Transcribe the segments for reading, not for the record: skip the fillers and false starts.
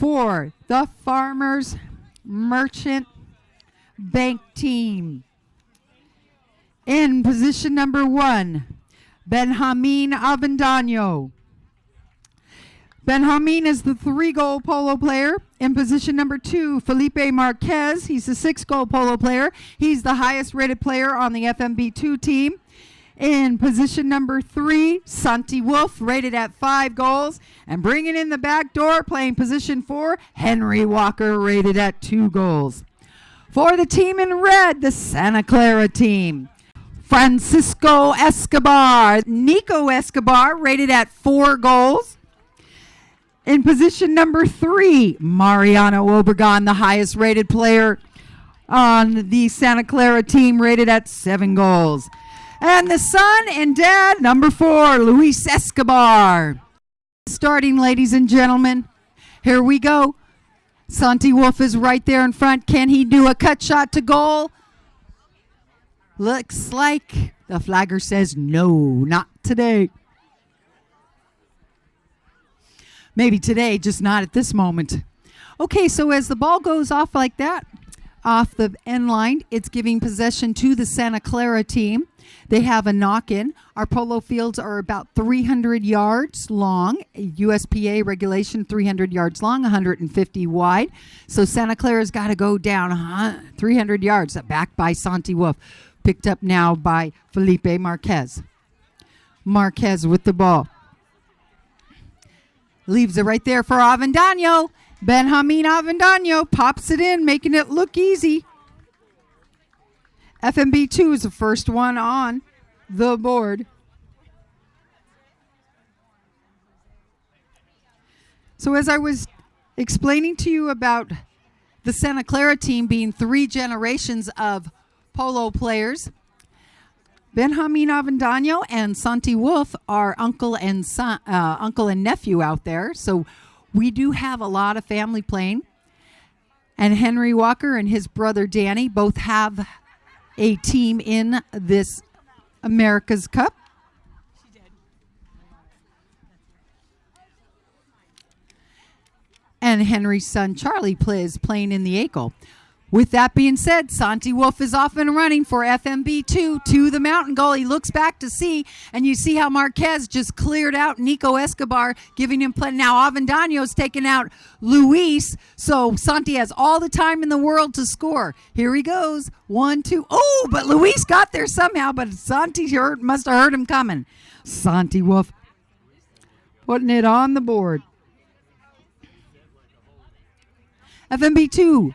for the Farmers Merchant Bank team. In position number 1, Benjamin Avendano. Benjamin is the 3-goal polo player. In position number 2, Felipe Marquez. He's the 6-goal polo player. He's the highest rated player on the FMB2 team. In position number 3, Santi Wolf, rated at 5 goals. And bringing in the back door, playing position 4, Henry Walker, rated at 2 goals. For the team in red, the Santa Clara team, Francisco Escobar, Nico Escobar, rated at 4 goals. In position number 3, Mariano Obregon, the highest rated player on the Santa Clara team, rated at 7 goals. And the son and dad, number 4, Luis Escobar. Starting, ladies and gentlemen. Here we go. Santi Wolf is right there in front. Can he do a cut shot to goal? Looks like the flagger says no, not today. Maybe today, just not at this moment. Okay, so as the ball goes off like that, off the end line, it's giving possession to the Santa Clara team. They have a knock-in. Our polo fields are about 300 yards long. USPA regulation, 300 yards long, 150 wide. So Santa Clara's got to go down 300 yards, back by Santi Wolf. Picked up now by Felipe Marquez. Marquez with the ball. Leaves it right there for Avendano. Benjamin Avendano pops it in, making it look easy. FMB2 is the first one on the board. So as I was explaining to you about the Santa Clara team being 3 generations of polo players, Benjamin Avendano and Santi Wolf are uncle and nephew out there. So we do have a lot of family playing. And Henry Walker and his brother Danny both have a team in this America's Cup. And Henry's son Charlie is playing in the ACL. With that being said, Santi Wolf is off and running for FMB2 to the mountain goal. He looks back to see, and you see how Marquez just cleared out Nico Escobar, giving him play. Now Avendano's taking out Luis, so Santi has all the time in the world to score. Here he goes. 1, 2. Oh, but Luis got there somehow, but Santi must have heard him coming. Santi Wolf putting it on the board. FMB2.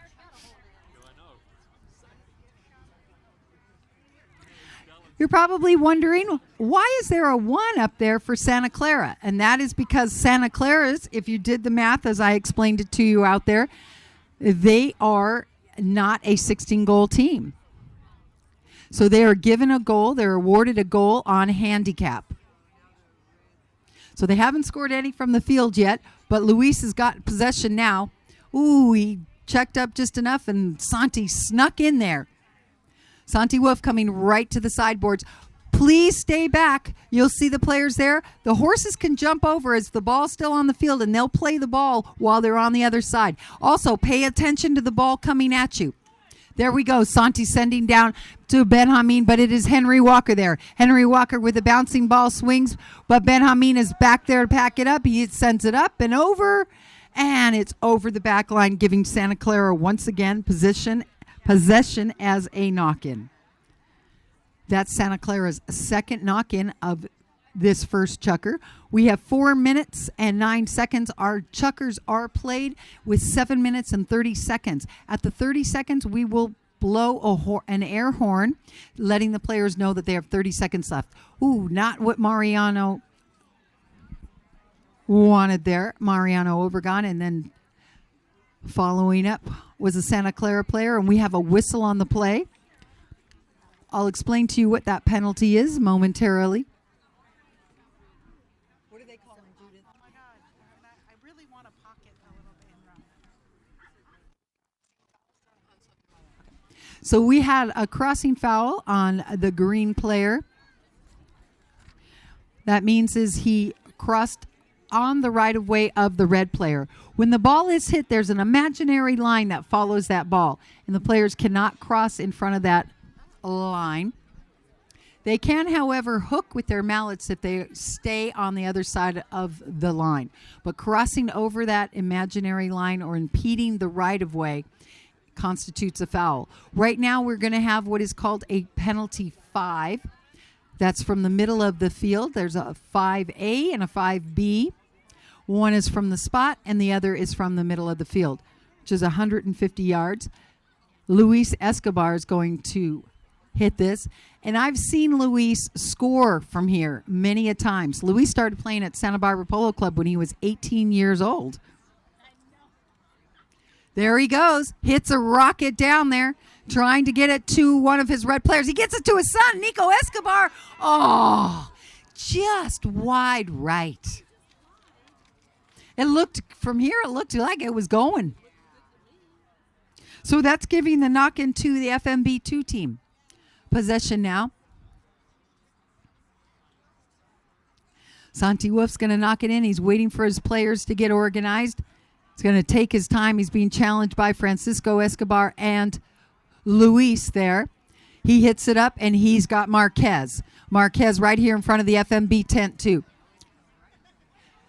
You're probably wondering, why is there a 1 up there for Santa Clara? And that is because Santa Clara's, if you did the math as I explained it to you out there, they are not a 16-goal team. So they are given a goal, they're awarded a goal on handicap. So they haven't scored any from the field yet, but Luis has got possession now. Ooh, he checked up just enough, and Santi snuck in there. Santi Wolf coming right to the sideboards. Please stay back. You'll see the players there. The horses can jump over as the ball's still on the field, and they'll play the ball while they're on the other side. Also, pay attention to the ball coming at you. There we go. Santi sending down to Benjamin, but it is Henry Walker there. Henry Walker with the bouncing ball swings, but Benjamin is back there to pack it up. He sends it up and over, and it's over the back line, giving Santa Clara once again possession as a knock-in. That's Santa Clara's second knock-in of this first chukker. We have 4 minutes and 9 seconds. Our chukkers are played with 7 minutes and 30 seconds. At the 30 seconds, we will blow an air horn, letting the players know that they have 30 seconds left. Ooh, not what Mariano wanted there. Mariano Obregon, and then following up was a Santa Clara player, and we have a whistle on the play. I'll explain to you what that penalty is momentarily. What are they calling, Judith? Oh my God, I really want to pocket a little bit in round. So we had a crossing foul on the green player. That means is he crossed on the right of way of the red player. When the ball is hit, there's an imaginary line that follows that ball, and the players cannot cross in front of that line. They can, however, hook with their mallets if they stay on the other side of the line. But crossing over that imaginary line or impeding the right of way constitutes a foul. Right now, we're going to have what is called a penalty 5. That's from the middle of the field. There's a 5A and a 5B. One is from the spot, and the other is from the middle of the field, which is 150 yards. Luis Escobar is going to hit this, and I've seen Luis score from here many a times. Luis started playing at Santa Barbara Polo Club when he was 18 years old. There he goes. Hits a rocket down there, trying to get it to one of his red players. He gets it to his son, Nico Escobar. Oh, just wide right. It looked, from here, it looked like it was going. So that's giving the knock-in to the FMB2 team. Possession now. Santi Wolf's going to knock it in. He's waiting for his players to get organized. He's going to take his time. He's being challenged by Francisco Escobar and Luis there. He hits it up, and he's got Marquez. Marquez right here in front of the FMB tent, too.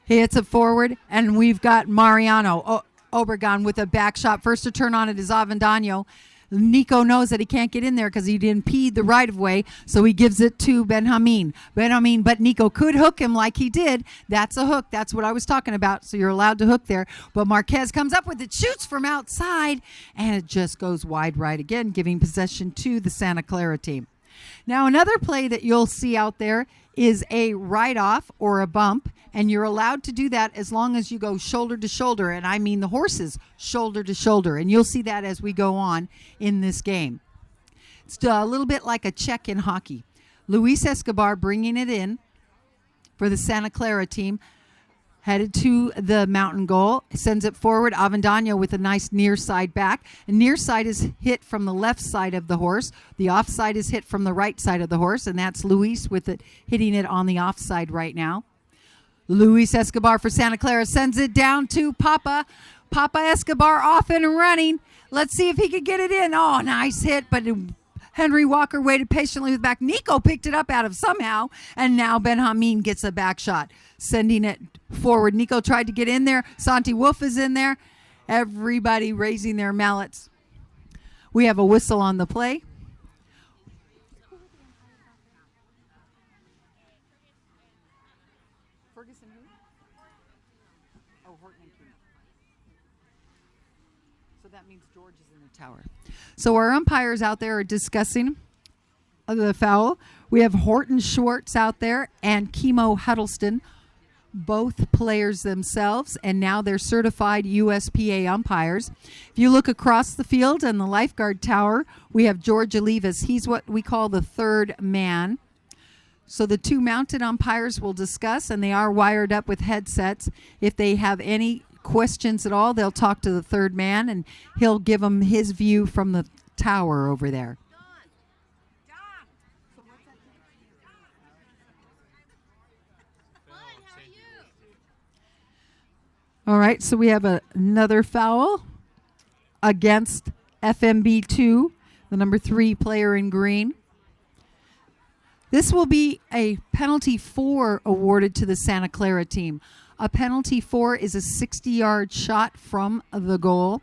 He hits it forward, and we've got Mariano Obregon with a back shot. First to turn on it is Avendano. Nico knows that he can't get in there because he didn't impede the right of way, so he gives it to Benjamin. But Nico could hook him like he did. That's a hook. That's what I was talking about, so you're allowed to hook there. But Marquez comes up with it, shoots from outside, and it just goes wide right again, giving possession to the Santa Clara team. Now, another play that you'll see out there is a write-off or a bump, and you're allowed to do that as long as you go shoulder to shoulder, and I mean the horses shoulder to shoulder, and you'll see that as we go on in this game. It's a little bit like a check in hockey. Luis Escobar bringing it in for the Santa Clara team, headed to the mountain goal, sends it forward. Avendano with a nice near side back. And near side is hit from the left side of the horse. The offside is hit from the right side of the horse, and that's Luis with it hitting it on the offside right now. Luis Escobar for Santa Clara sends it down to Papa. Papa Escobar off and running. Let's see if he could get it in. Oh, nice hit, but Henry Walker waited patiently with back. Nico picked it up out of somehow, and now Benjamin gets a back shot, sending it forward. Nico tried to get in there. Santi Wolf is in there. Everybody raising their mallets. We have a whistle on the play. Ferguson who? Oh, Horton and King. So that means George is in the tower. So our umpires out there are discussing the foul. We have Horton Schwartz out there and Kimo Huddleston, both players themselves, and now they're certified USPA umpires. If you look across the field and the lifeguard tower, we have George Olivas. He's what we call the third man. So the two mounted umpires will discuss, and they are wired up with headsets. If they have any questions at all, they'll talk to the third man, and he'll give them his view from the tower over there. All right, so we have another foul against FMB2, the number 3 player in green. This will be a penalty 4 awarded to the Santa Clara team. A penalty 4 is a 60-yard shot from the goal,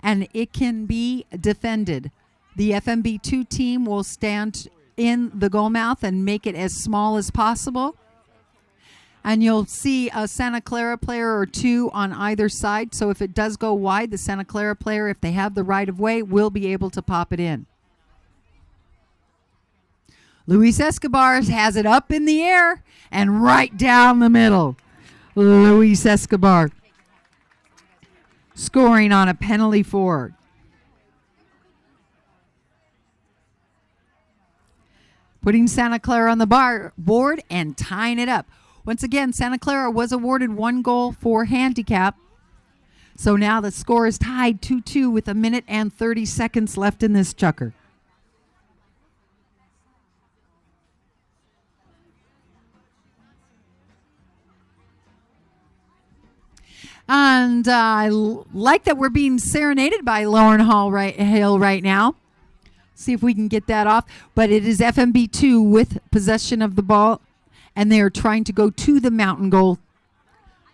and it can be defended. The FMB2 team will stand in the goal mouth and make it as small as possible. And you'll see a Santa Clara player or two on either side. So if it does go wide, the Santa Clara player, if they have the right of way, will be able to pop it in. Luis Escobar has it up in the air and right down the middle. Luis Escobar scoring on a penalty 4. Putting Santa Clara on the board and tying it up. Once again, Santa Clara was awarded 1 goal for handicap. So now the score is tied 2-2 with 1 minute and 30 seconds left in this chukker. And I like that we're being serenaded by Lauren Hill right now. See if we can get that off. But it is FMB2 with possession of the ball, and they are trying to go to the mountain goal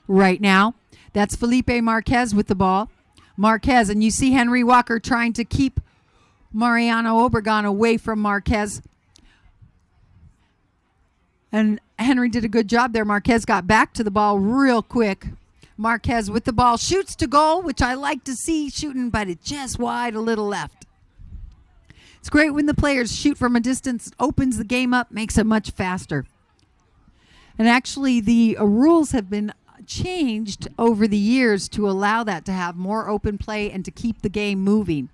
right now. That's Felipe Marquez with the ball. Marquez, and you see Henry Walker trying to keep Mariano Obregon away from Marquez. And Henry did a good job there. Marquez got back to the ball real quick. Marquez with the ball shoots to goal, which I like to see shooting, but it's just wide, a little left. It's great when the players shoot from a distance. It opens the game up, makes it much faster. And actually, the rules have been changed over the years to allow that to have more open play and to keep the game moving.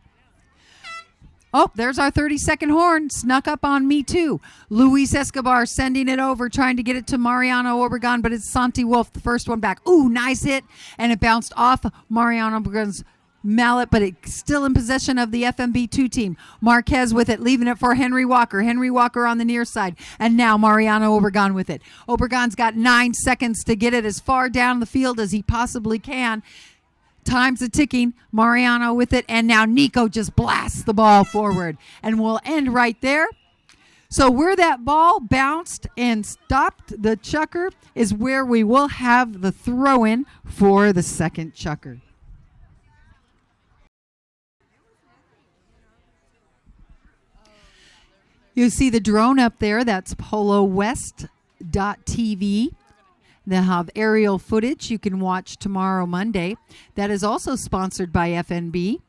Oh, there's our 30-second horn. Snuck up on me, too. Luis Escobar sending it over, trying to get it to Mariano Obregon, but it's Santi Wolf, the first one back. Ooh, nice hit, and it bounced off Mariano Obregon's mallet, but it's still in possession of the FMB2 team. Marquez with it, leaving it for Henry Walker. Henry Walker on the near side, and now Mariano Obregon with it. Obregon's got 9 seconds to get it as far down the field as he possibly can. Time's a ticking. Mariano with it, and now Nico just blasts the ball forward. And we'll end right there. So where that ball bounced and stopped the chucker is where we will have the throw-in for the second chucker. You see the drone up there. That's polowest.tv. They'll have aerial footage you can watch tomorrow, Monday. That is also sponsored by FNB,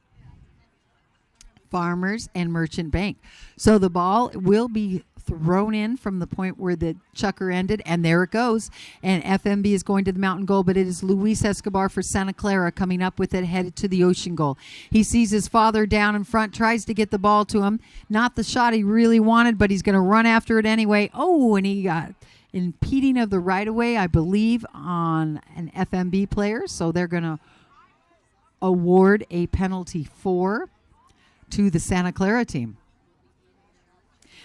Farmers and Merchant Bank. So the ball will be thrown in from the point where the chucker ended, and there it goes. And FMB is going to the mountain goal, but it is Luis Escobar for Santa Clara coming up with it, headed to the ocean goal. He sees his father down in front, tries to get the ball to him. Not the shot he really wanted, but he's going to run after it anyway. Oh, and he got impeding of the right-of-way, I believe, on an FMB player. So they're going to award a penalty 4 to the Santa Clara team.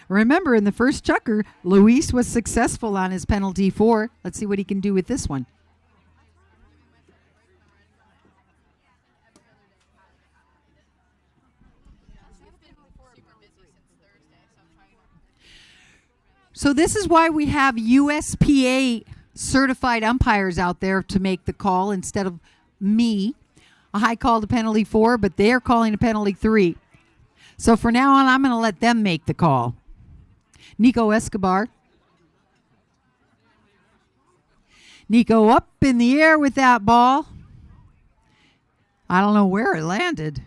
Remember, in the first chucker, Luis was successful on his penalty 4. Let's see what he can do with this one. So this is why we have USPA certified umpires out there to make the call instead of me. I called a penalty 4, but they're calling a penalty 3. So for now on, I'm going to let them make the call. Nico Escobar. Nico up in the air with that ball. I don't know where it landed,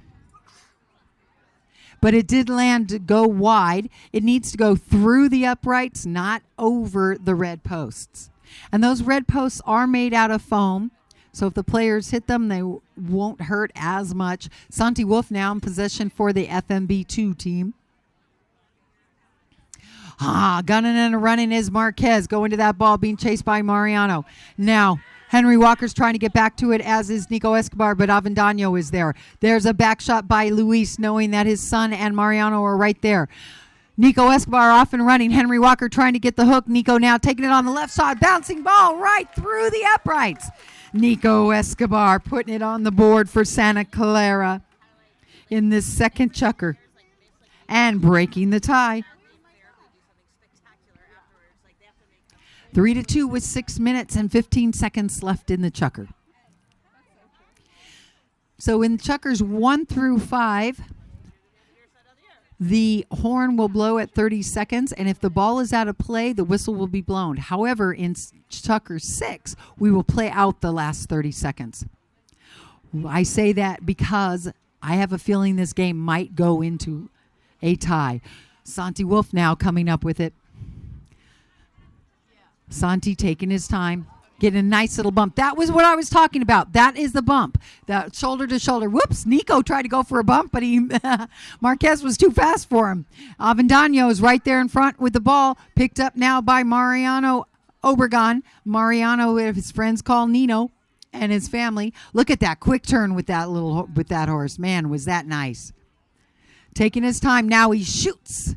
but it did land to go wide. It needs to go through the uprights, not over the red posts. And those red posts are made out of foam, so if the players hit them, they won't hurt as much. Santi Wolf now in possession for the FMB2 team. Gunning and running is Marquez, going to that ball, being chased by Mariano. Now, Henry Walker's trying to get back to it, as is Nico Escobar, but Avendano is there. There's a back shot by Luis, knowing that his son and Mariano are right there. Nico Escobar off and running. Henry Walker trying to get the hook. Nico now taking it on the left side. Bouncing ball right through the uprights. Nico Escobar putting it on the board for Santa Clara in this second chucker and breaking the tie. 3-2 with 6 minutes and 15 seconds left in the chucker. So in chuckers 1 through 5, the horn will blow at 30 seconds, and if the ball is out of play, the whistle will be blown. However, in chucker 6, we will play out the last 30 seconds. I say that because I have a feeling this game might go into a tie. Santi Wolf now coming up with it. Santi taking his time, getting a nice little bump. That was what I was talking about. That is the bump. That shoulder to shoulder. Whoops, Nico tried to go for a bump, but Marquez was too fast for him. Avendano is right there in front with the ball, picked up now by Mariano Obregon. Mariano, his friends call Nino, and his family. Look at that quick turn with that horse. Man, was that nice. Taking his time. Now he shoots.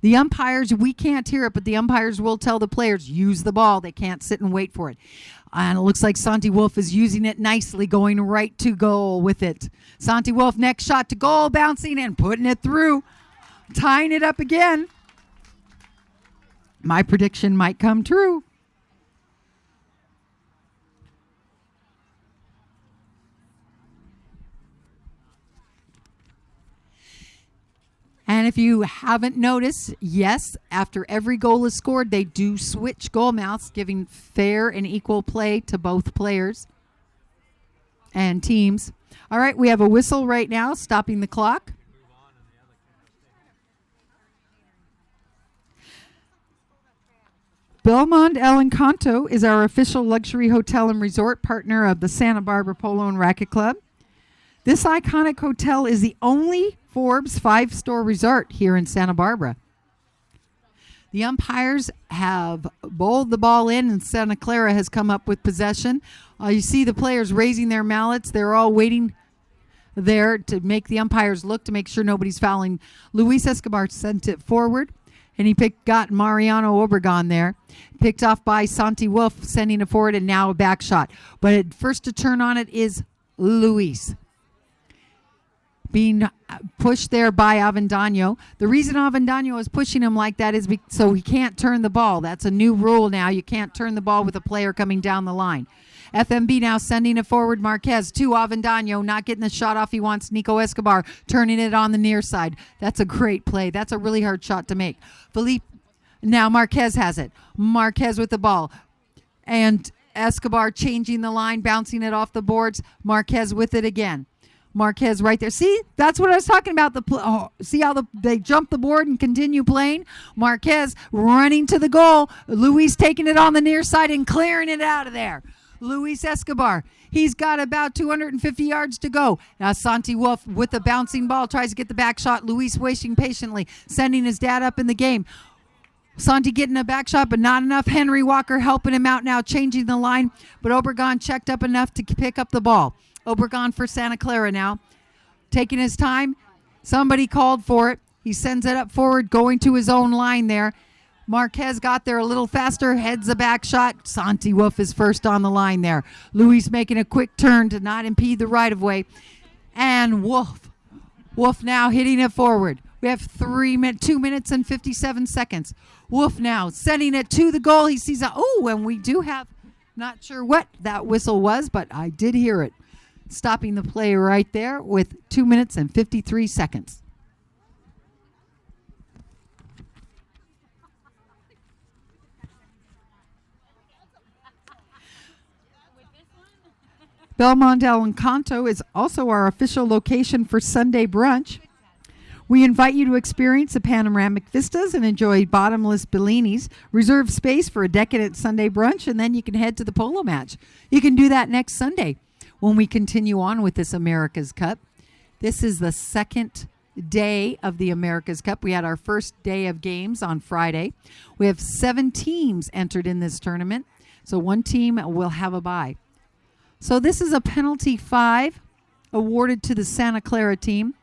The umpires, we can't hear it, but the umpires will tell the players, use the ball. They can't sit and wait for it. And it looks like Santi Wolf is using it nicely, going right to goal with it. Santi Wolf, next shot to goal, bouncing and putting it through. Tying it up again. My prediction might come true. And if you haven't noticed, yes, after every goal is scored, they do switch goal mouths, giving fair and equal play to both players and teams. All right, we have a whistle right now, stopping the clock. Belmont El Encanto is our official luxury hotel and resort partner of the Santa Barbara Polo and Racquet Club. This iconic hotel is the only Forbes 5-star resort here in Santa Barbara. The umpires have bowled the ball in, and Santa Clara has come up with possession. You see the players raising their mallets. They're all waiting there to make the umpires look to make sure nobody's fouling. Luis Escobar sent it forward, and he got Mariano Obregon there. Picked off by Santi Wolf, sending it forward, and now a back shot. But first to turn on it is Luis. Being pushed there by Avendano. The reason Avendano is pushing him like that is so he can't turn the ball. That's a new rule now. You can't turn the ball with a player coming down the line. FMB now sending it forward. Marquez to Avendano, not getting the shot off he wants. Nico Escobar turning it on the near side. That's a great play. That's a really hard shot to make. Philippe, now Marquez has it. Marquez with the ball. And Escobar changing the line, bouncing it off the boards. Marquez with it again. Marquez right there. See, that's what I was talking about. See how they jump the board and continue playing? Marquez running to the goal. Luis taking it on the near side and clearing it out of there. Luis Escobar. He's got about 250 yards to go. Now Santi Wolf with the bouncing ball tries to get the back shot. Luis waiting patiently, sending his dad up in the game. Santi getting a back shot, but not enough. Henry Walker helping him out now, changing the line. But Obregon checked up enough to pick up the ball. Obregon for Santa Clara now. Taking his time. Somebody called for it. He sends it up forward, going to his own line there. Marquez got there a little faster, heads a back shot. Santi Wolf is first on the line there. Luis making a quick turn to not impede the right of way. And Wolf now hitting it forward. We have 2 minutes and 57 seconds. Wolf now sending it to the goal. He sees and we do have, not sure what that whistle was, but I did hear it. Stopping the play right there with 2 minutes and 53 seconds. Belmont El Encanto is also our official location for Sunday brunch. We invite you to experience the panoramic vistas and enjoy bottomless Bellinis. Reserve space for a decadent Sunday brunch, and then you can head to the polo match. You can do that next Sunday when we continue on with this America's Cup. This is the second day of the America's Cup. We had our first day of games on Friday. We have 7 teams entered in this tournament, so one team will have a bye. So this is a penalty 5 awarded to the Santa Clara team.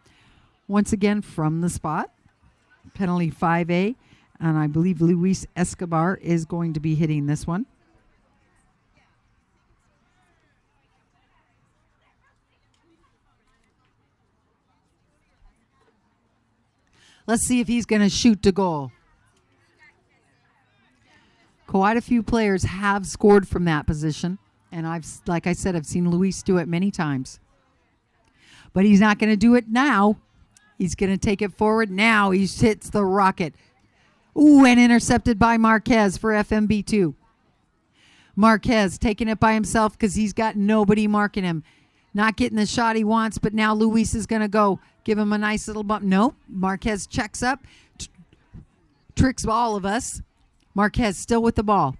Once again from the spot. Penalty 5A. And I believe Luis Escobar is going to be hitting this one. Let's see if he's going to shoot to goal. Quite a few players have scored from that position. And like I said, I've seen Luis do it many times. But he's not going to do it now. He's going to take it forward. Now he hits the rocket. Ooh, and intercepted by Marquez for FMB2. Marquez taking it by himself because he's got nobody marking him. Not getting the shot he wants, but now Luis is going to go. Give him a nice little bump. No, Marquez checks up. Tricks all of us. Marquez still with the ball.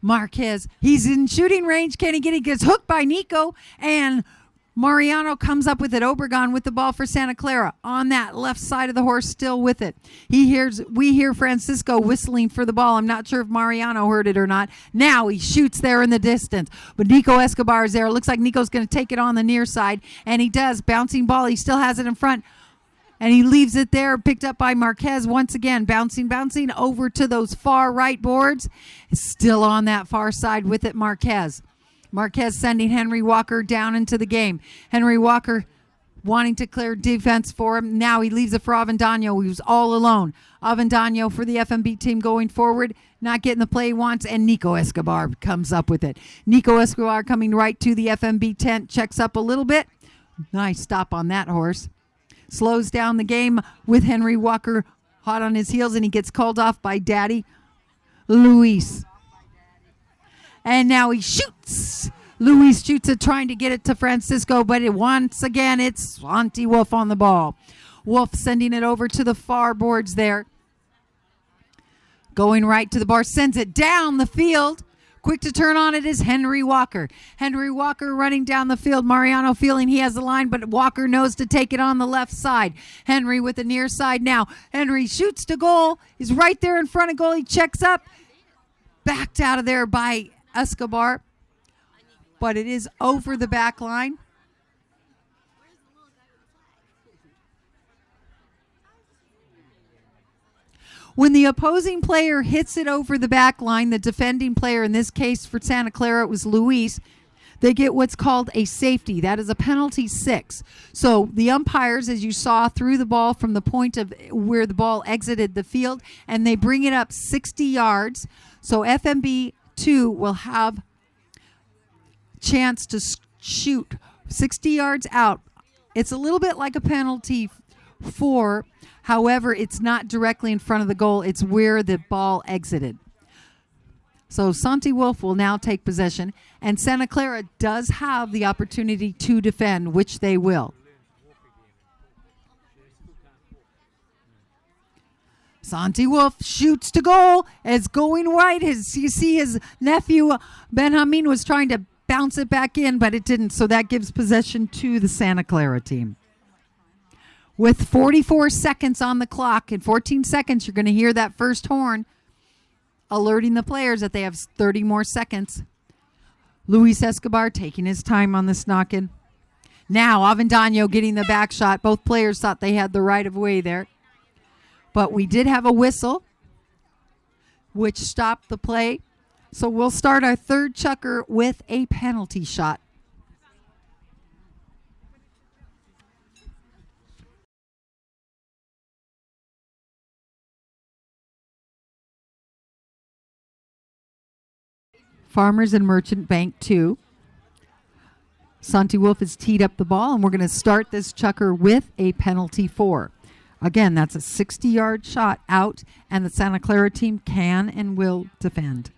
Marquez, he's in shooting range. Can he get it? He gets hooked by Nico, and Mariano comes up with it. Obregon with the ball for Santa Clara on that left side of the horse, still with it. We hear Francisco whistling for the ball. I'm not sure if Mariano heard it or not. Now he shoots there in the distance, but Nico Escobar is there. It looks like Nico's going to take it on the near side, and he does. Bouncing ball. He still has it in front. And he leaves it there, picked up by Marquez once again, bouncing over to those far right boards. Still on that far side with it, Marquez. Marquez sending Henry Walker down into the game. Henry Walker wanting to clear defense for him. Now he leaves it for Avendano. He was all alone. Avendano for the FMB team going forward, not getting the play he wants, and Nico Escobar comes up with it. Nico Escobar coming right to the FMB tent, checks up a little bit. Nice stop on that horse. Slows down the game with Henry Walker hot on his heels, and he gets called off by Daddy Luis. And now he shoots. Luis shoots it, trying to get it to Francisco, but once again, it's Santi Wolf on the ball. Wolf sending it over to the far boards there. Going right to the bar, sends it down the field. Quick to turn on it is Henry Walker. Henry Walker running down the field. Mariano feeling he has the line, but Walker knows to take it on the left side. Henry with the near side now. Henry shoots to goal. He's right there in front of goal. He checks up. Backed out of there by Escobar. But it is over the back line. When the opposing player hits it over the back line, the defending player, in this case for Santa Clara, it was Luis, they get what's called a safety. That is a penalty 6. So the umpires, as you saw, threw the ball from the point of where the ball exited the field, and they bring it up 60 yards. So FMB 2 will have chance to shoot 60 yards out. It's a little bit like a penalty 4. However, it's not directly in front of the goal. It's where the ball exited. So Santi Wolf will now take possession, and Santa Clara does have the opportunity to defend, which they will. Santi Wolf shoots to goal. It's going right. You see his nephew Benjamin was trying to bounce it back in, but it didn't. So that gives possession to the Santa Clara team. With 44 seconds on the clock, in 14 seconds, you're going to hear that first horn alerting the players that they have 30 more seconds. Luis Escobar taking his time on this knock-in. Now Avendano getting the back shot. Both players thought they had the right of way there. But we did have a whistle, which stopped the play. So we'll start our third chukker with a penalty shot. Farmers and Merchant Bank 2. Santi Wolf has teed up the ball, and we're going to start this chukker with a penalty 4. Again, that's a 60-yard shot out, and the Santa Clara team can and will defend.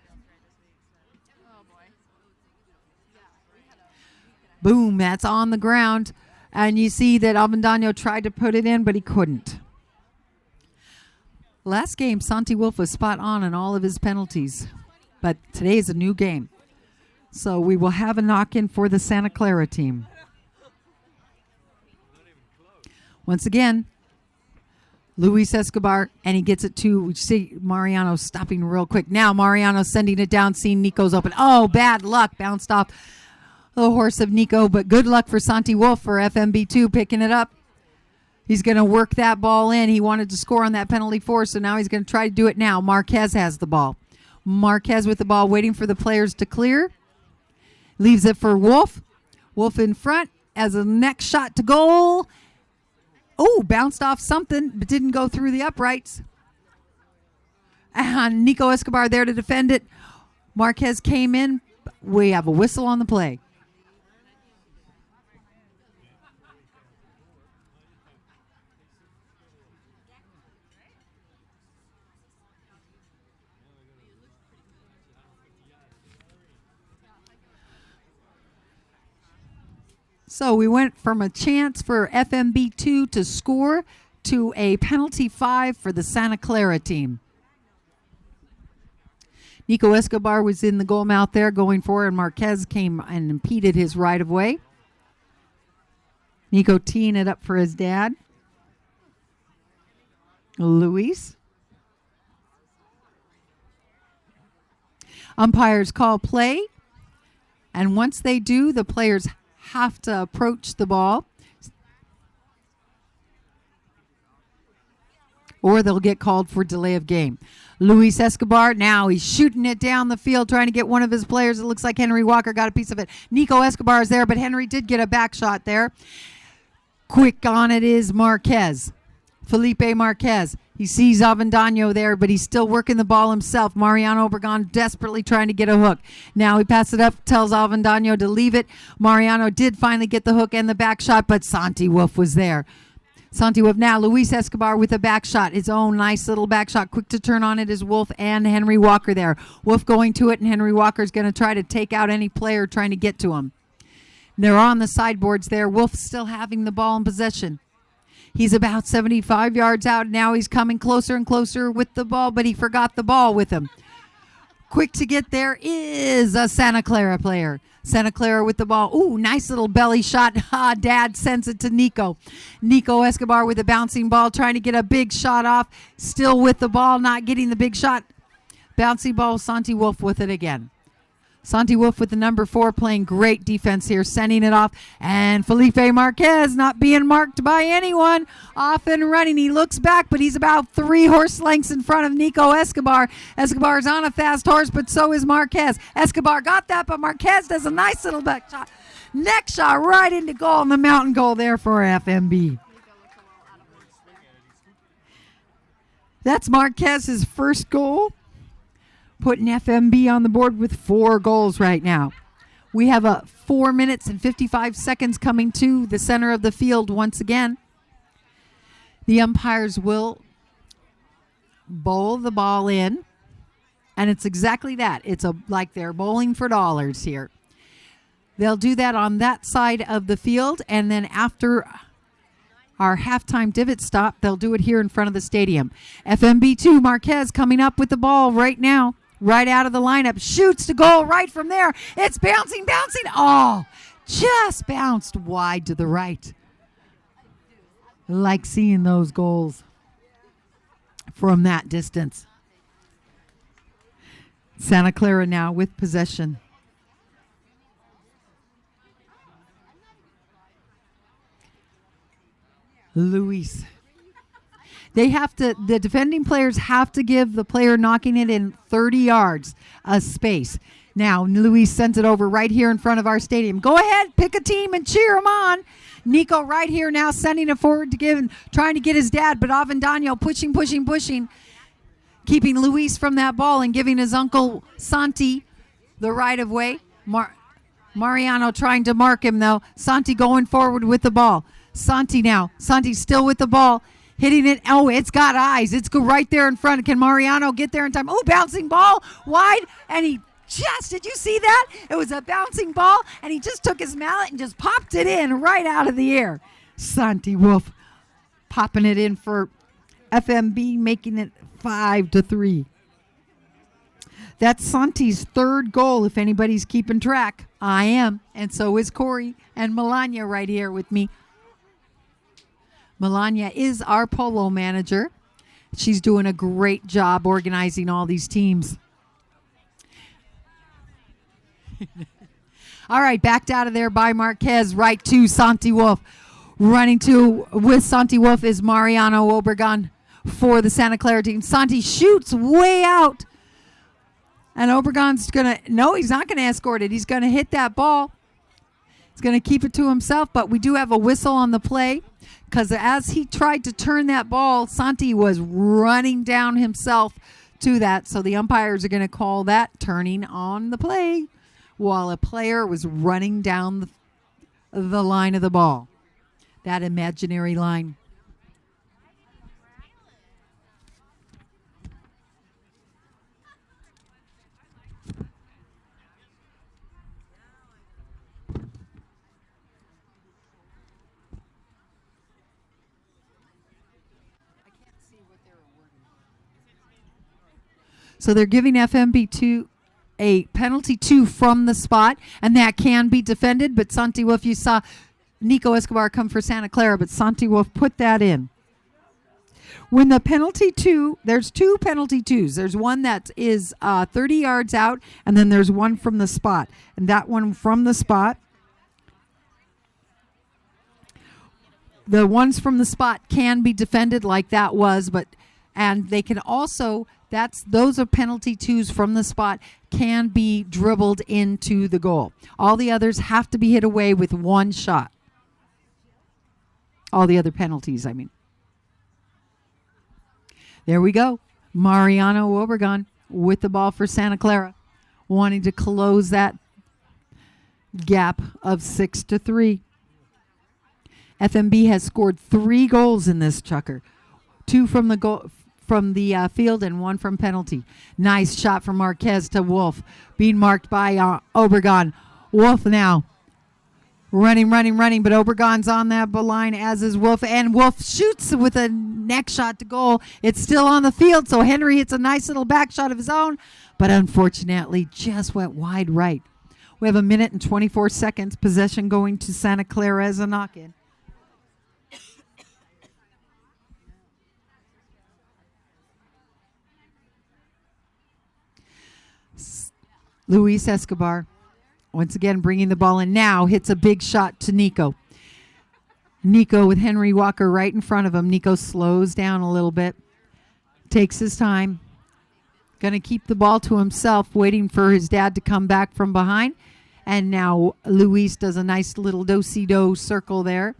Boom, that's on the ground, and you see that Avendano tried to put it in, but he couldn't. Last game, Santi Wolf was spot on in all of his penalties. But today is a new game. So we will have a knock-in for the Santa Clara team. Once again, Luis Escobar, and he gets it to, we see Mariano stopping real quick. Now Mariano sending it down, seeing Nico's open. Oh, bad luck. Bounced off the horse of Nico, but good luck for Santi Wolf for FMB2 picking it up. He's going to work that ball in. He wanted to score on that penalty 4, so now he's going to try to do it now. Marquez has the ball. Marquez with the ball, waiting for the players to clear. Leaves it for Wolf. Wolf in front as a next shot to goal. Oh, bounced off something, but didn't go through the uprights. And Nico Escobar there to defend it. Marquez came in. We have a whistle on the play. So we went from a chance for FMB2 to score to a penalty 5 for the Santa Clara team. Nico Escobar was in the goal mouth there going for, and Marquez came and impeded his right of way. Nico teeing it up for his dad, Luis. Umpires call play, and once they do, the players have to approach the ball. or they'll get called for delay of game. Luis Escobar, now he's shooting it down the field, trying to get one of his players. It looks like Henry Walker got a piece of it. Nico Escobar is there, but Henry did get a back shot there. Quick on it is Marquez. Felipe Marquez. He sees Avendano there, but he's still working the ball himself. Mariano Obregon desperately trying to get a hook. Now he passes it up, tells Avendano to leave it. Mariano did finally get the hook and the back shot, but Santi Wolf was there. Santi Wolf now. Luis Escobar with a back shot. His own nice little back shot. Quick to turn on it is Wolf and Henry Walker there. Wolf going to it, and Henry Walker's going to try to take out any player trying to get to him. They're on the sideboards there. Wolf still having the ball in possession. He's about 75 yards out. Now he's coming closer and closer with the ball, but he forgot the ball with him. Quick to get there is a Santa Clara player. Santa Clara with the ball. Ooh, nice little belly shot. Dad sends it to Nico. Nico Escobar with a bouncing ball, trying to get a big shot off. Still with the ball, not getting the big shot. Bouncy ball, Santi Wolf with it again. Santi Wolf with the number 4 playing great defense here, sending it off. And Felipe Marquez not being marked by anyone. Off and running. He looks back, but he's about 3 horse lengths in front of Nico Escobar. Escobar's on a fast horse, but so is Marquez. Escobar got that, but Marquez does a nice little back shot. Neck shot right into goal, and the mountain goal there for FMB. That's Marquez's first goal, putting FMB on the board with 4 goals right now. We have a 4 minutes and 55 seconds coming to the center of the field once again. The umpires will bowl the ball in, and it's exactly that. It's like they're bowling for dollars here. They'll do that on that side of the field, and then after our halftime divot stop, they'll do it here in front of the stadium. FMB2, Marquez coming up with the ball right now. Right out of the lineup, shoots to goal right from there. It's bouncing. Oh, just bounced wide to the right. Like seeing those goals from that distance. Santa Clara now with possession. Luis. The defending players have to give the player knocking it in 30 yards a space. Now, Luis sends it over right here in front of our stadium. Go ahead, pick a team and cheer them on. Nico right here now sending it forward to give, trying to get his dad, but Avendano pushing, keeping Luis from that ball and giving his uncle Santi the right of way. Mariano trying to mark him, though. Santi going forward with the ball. Santi now. Santi still with the ball. Hitting it. Oh, it's got eyes. It's right there in front. Can Mariano get there in time? Oh, bouncing ball wide. And he just, did you see that? It was a bouncing ball, and he just took his mallet and just popped it in right out of the air. Santi Wolf popping it in for FMB, making it 5-3. That's Santi's 3rd goal, if anybody's keeping track. I am, and so is Corey and Melania right here with me. Melania is our polo manager. She's doing a great job organizing all these teams. All right, backed out of there by Marquez, right to Santi Wolf. Running to with Santi Wolf is Mariano Obregon for the Santa Clara team. Santi shoots way out. And Obregon's going to, no, he's not going to escort it. He's going to hit that ball. He's going to keep it to himself, but we do have a whistle on the play. Because as he tried to turn that ball, Santi was running down himself to that. So the umpires are going to call that turning on the play while a player was running down the line of the ball. That imaginary line. So they're giving FMB2 a penalty 2 from the spot, and that can be defended. But Santi Wolf, you saw Nico Escobar come for Santa Clara, but Santi Wolf put that in. When the penalty 2, there's 2 penalty 2s. There's one that is 30 yards out, and then there's one from the spot. And that one from the spot, the ones from the spot can be defended like that was, but And they can also, those are penalty twos from the spot, can be dribbled into the goal. All the others have to be hit away with one shot. All the other penalties, I mean. There we go. Mariano Obregon with the ball for Santa Clara, wanting to close that gap of 6-3. FMB has scored 3 goals in this chukker. 2 from the field and 1 from penalty. Nice shot from Marquez to Wolf, being marked by Obregon. Wolf now running, but Obregon's on that line, as is Wolf, and Wolf shoots with a neck shot to goal. It's still on the field, so Henry hits a nice little back shot of his own, but unfortunately just went wide right. We have 1 minute and 24 seconds. Possession going to Santa Clara as a knock-in. Luis Escobar, once again bringing the ball in now, hits a big shot to Nico. Nico with Henry Walker right in front of him. Nico slows down a little bit, takes his time, going to keep the ball to himself, waiting for his dad to come back from behind. And now Luis does a nice little do-si-do circle there.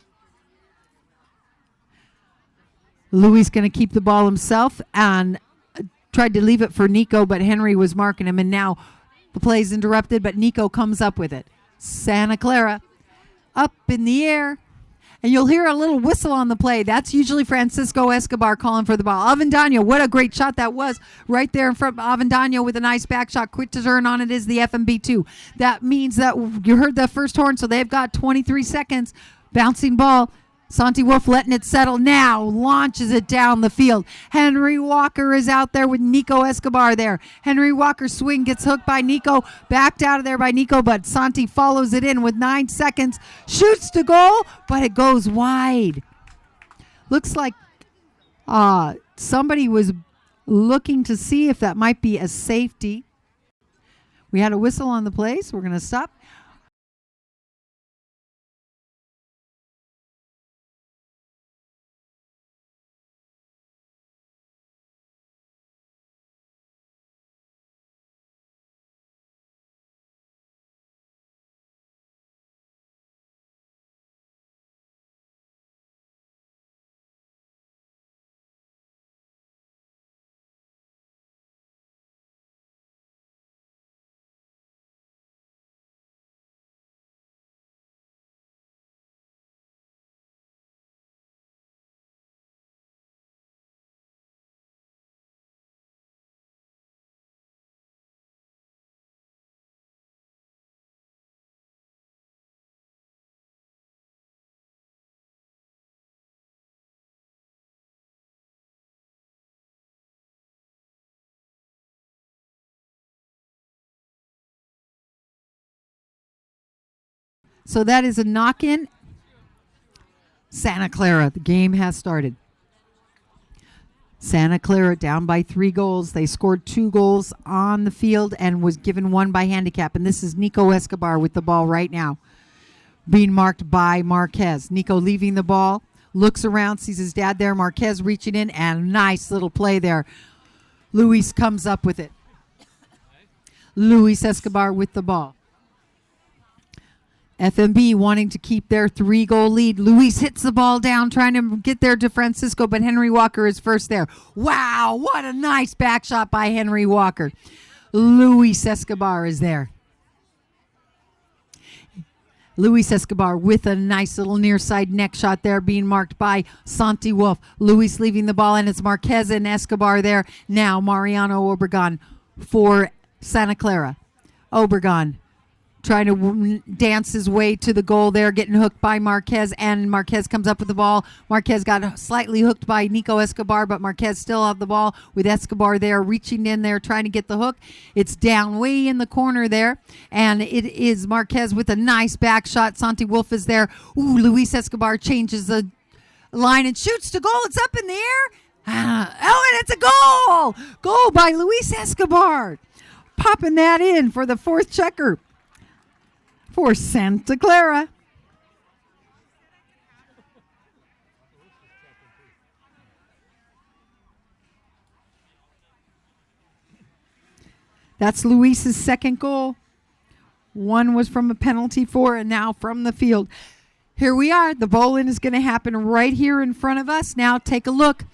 Luis going to keep the ball himself and tried to leave it for Nico, but Henry was marking him, and now the play's interrupted, but Nico comes up with it. Santa Clara up in the air. And you'll hear a little whistle on the play. That's usually Francisco Escobar calling for the ball. Avendano, what a great shot that was. Right there in front of Avendano with a nice back shot. Quick to turn on it is the FMB2. That means that you heard the first horn, so they've got 23 seconds. Bouncing ball. Santi Wolf letting it settle now, launches it down the field. Henry Walker is out there with Nico Escobar there. Henry Walker's swing gets hooked by Nico, backed out of there by Nico, but Santi follows it in with 9 seconds, shoots to goal, but it goes wide. Looks like somebody was looking to see if that might be a safety. We had a whistle on the play, so we're going to stop. So that is a knock-in. Santa Clara, the game has started. Santa Clara down by 3 goals. They scored 2 goals on the field and was given 1 by handicap. And this is Nico Escobar with the ball right now, being marked by Marquez. Nico leaving the ball, looks around, sees his dad there. Marquez reaching in, and nice little play there. Luis comes up with it. Luis Escobar with the ball. FMB wanting to keep their 3-goal lead. Luis hits the ball down, trying to get there to Francisco, but Henry Walker is first there. Wow, what a nice back shot by Henry Walker. Luis Escobar is there. Luis Escobar with a nice little near side neck shot there, being marked by Santi Wolf. Luis leaving the ball, and it's Marquez and Escobar there. Now Mariano Obregon for Santa Clara. Obregon trying to dance his way to the goal there, getting hooked by Marquez, and Marquez comes up with the ball. Marquez got slightly hooked by Nico Escobar, but Marquez still have the ball with Escobar there, reaching in there, trying to get the hook. It's down way in the corner there, and it is Marquez with a nice back shot. Santi Wolf is there. Ooh, Luis Escobar changes the line and shoots to goal. It's up in the air. Oh, and it's a goal! Goal by Luis Escobar. Popping that in for the 4th checker for Santa Clara. That's Luis's second goal. One was from a penalty for, and now from the field. Here we are. The bowling is going to happen right here in front of us. Now take a look.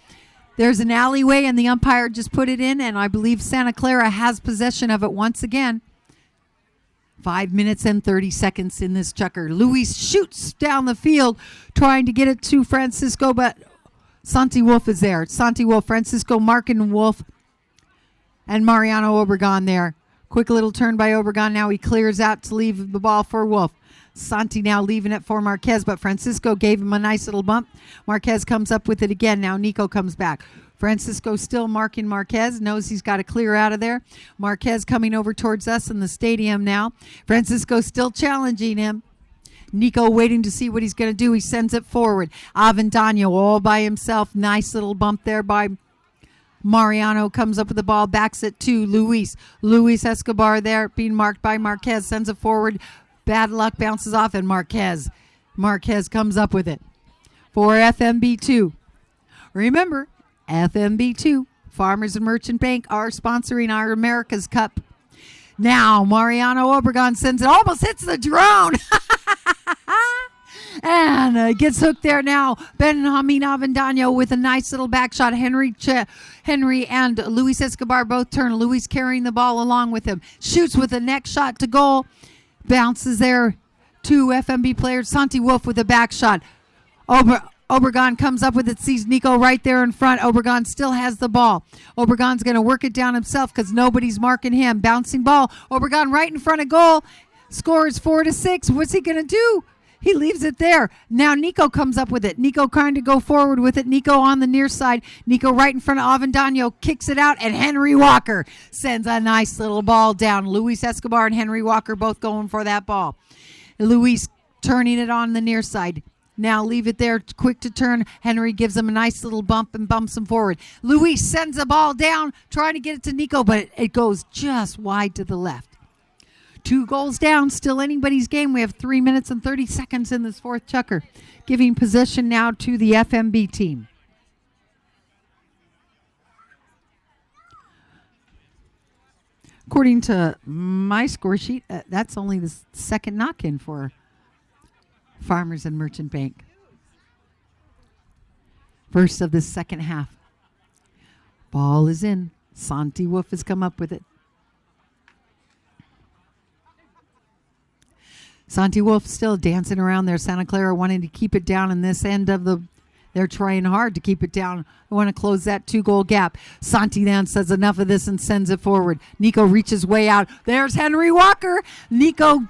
There's an alleyway, and the umpire just put it in, and I believe Santa Clara has possession of it once again. 5 minutes and 30 seconds in this chukker. Luis shoots down the field, trying to get it to Francisco, but Santi Wolf is there. Santi Wolf, Francisco Markin Wolf, and Mariano Obregon there. Quick little turn by Obregon. Now he clears out to leave the ball for Wolf. Santi now leaving it for Marquez, but Francisco gave him a nice little bump. Marquez comes up with it again. Now Nico comes back. Francisco still marking Marquez, knows he's got to clear out of there. Marquez coming over towards us in the stadium now. Francisco still challenging him. Nico waiting to see what he's going to do. He sends it forward. Avendano all by himself. Nice little bump there by Mariano. Comes up with the ball, backs it to Luis. Luis Escobar there being marked by Marquez. Sends it forward. Bad luck, bounces off, and Marquez comes up with it for FMB2. Remember, FMB2, Farmers and Merchant Bank, are sponsoring our America's Cup. Now, Mariano Obregon sends it, almost hits the drone. And gets hooked there now. Benjamin Avendano with a nice little back shot. Henry and Luis Escobar both turn. Luis carrying the ball along with him. Shoots with a neck shot to goal. Bounces there to FMB players. Santi Wolf with a back shot. Obregon comes up with it, sees Nico right there in front. Obregon still has the ball. Obregon's going to work it down himself because nobody's marking him. Bouncing ball. Obregon right in front of goal. Scores 4-6. What's he going to do? He leaves it there. Now Nico comes up with it. Nico trying to go forward with it. Nico on the near side. Nico right in front of Avendano. Kicks it out, and Henry Walker sends a nice little ball down. Luis Escobar and Henry Walker both going for that ball. Luis turning it on the near side. Now leave it there, quick to turn. Henry gives him a nice little bump and bumps him forward. Luis sends the ball down, trying to get it to Nico, but it goes just wide to the left. 2 goals down, still anybody's game. We have 3 minutes and 30 seconds in this fourth chukker, giving possession now to the FMB team. According to my score sheet, that's only the second knock-in for Farmers and Merchant Bank. First of the second half. Ball is in. Santi Wolf has come up with it. Santi Wolf still dancing around there. Santa Clara wanting to keep it down in this end of the... They're trying hard to keep it down. I want to close that 2-goal gap. Santi then says enough of this and sends it forward. Nico reaches way out. There's Henry Walker. Nico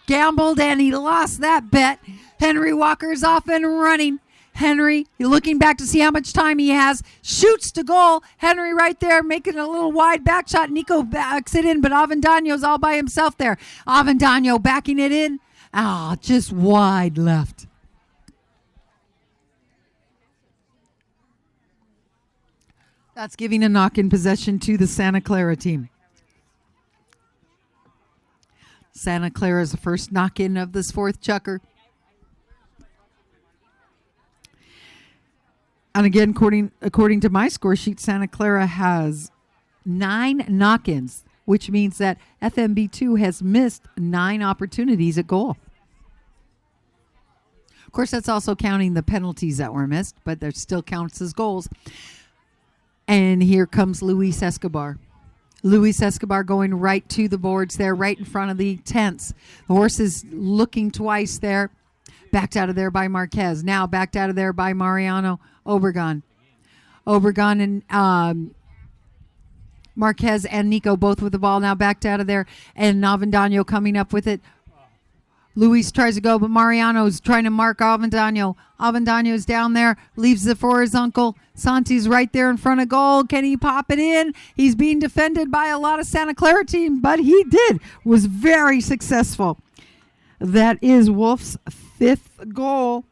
gambled and he lost that bet. Henry Walker's off and running. Henry looking back to see how much time he has. Shoots to goal. Henry right there making a little wide back shot. Nico backs it in, but Avendano's all by himself there. Avendano backing it in. Just wide left. That's giving a knock-in possession to the Santa Clara team. Santa Clara's the first knock-in of this fourth chukker. And again, according to my score sheet, Santa Clara has 9 knock-ins, which means that FMB2 has missed 9 opportunities at goal. Of course, that's also counting the penalties that were missed, but that still counts as goals. And here comes Luis Escobar. Luis Escobar going right to the boards there, right in front of the tents. The horse is looking twice there. Backed out of there by Marquez. Now backed out of there by Mariano Obregon. Obregon and Marquez and Nico both with the ball now backed out of there. And Avendano coming up with it. Luis tries to go, but Mariano's trying to mark Avendano. Avendano's down there, leaves it for his uncle. Santi's right there in front of goal. Can he pop it in? He's being defended by a lot of Santa Clara team, but he was very successful. That is Wolf's 5th goal.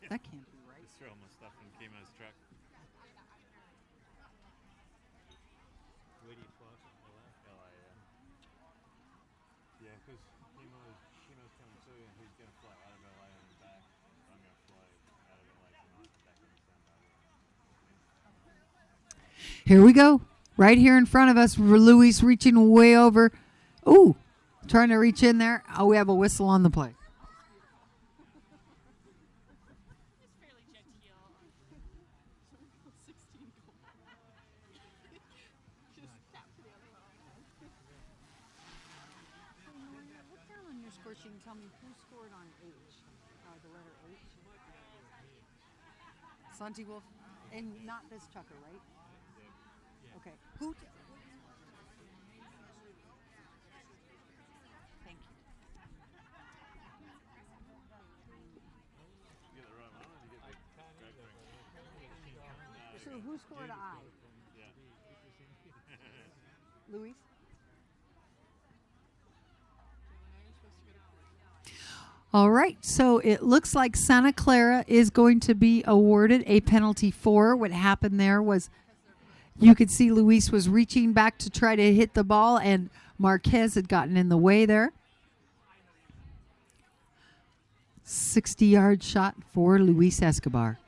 That can't be right. Just throw all my stuff in Chemo's truck. Where do you fly from? LA? LA, yeah. Yeah, because Chemo's coming too, and he's going to fly out of LA and back. Here we go. Right here in front of us, Luis reaching way over. Ooh, trying to reach in there. Oh, we have a whistle on the play. Tell me who scored on H, the letter H. Santi Wolf, and not this Tucker, right? Okay. Who? Thank you. So who scored I? Luis? All right, so it looks like Santa Clara is going to be awarded a penalty for. What happened there was you could see Luis was reaching back to try to hit the ball, and Marquez had gotten in the way there. 60-yard shot for Luis Escobar.